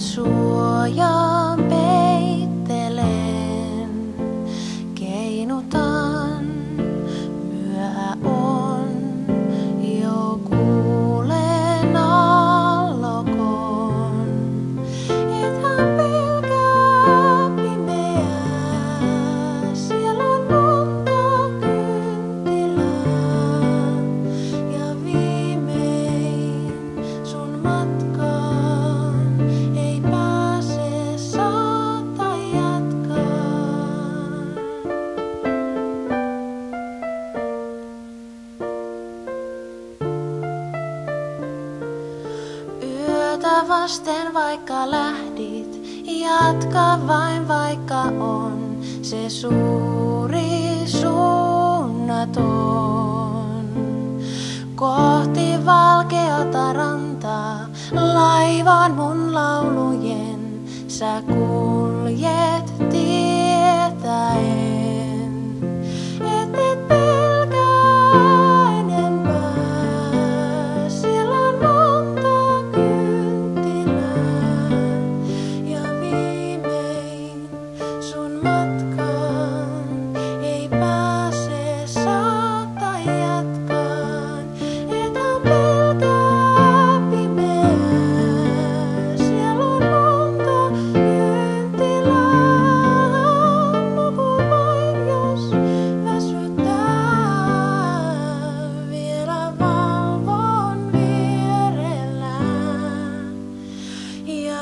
suojaan peittelen, keinutan, myöhä on, jo kuulen allokon. Ethän pelkää pimeää, siellä on monta kynttilää, ja viimein sun matkaan ei pääse saata jatkaa. Yötä vasten vaikka lähdit, jatka vain vaikka on se suuri suunnaton. Kohti valkeata rantaa, laivaan mun laulujen sä kuljet tietäen, et pelkää enempää, siellä on monta kynttilää, ja viimein sun matkaan ei pääse saata jatkaan. Ethän pelkää pimeää, siellä on monta kynttilää, nuku vain jos väsyttää, vielä valvon vierellä. Ja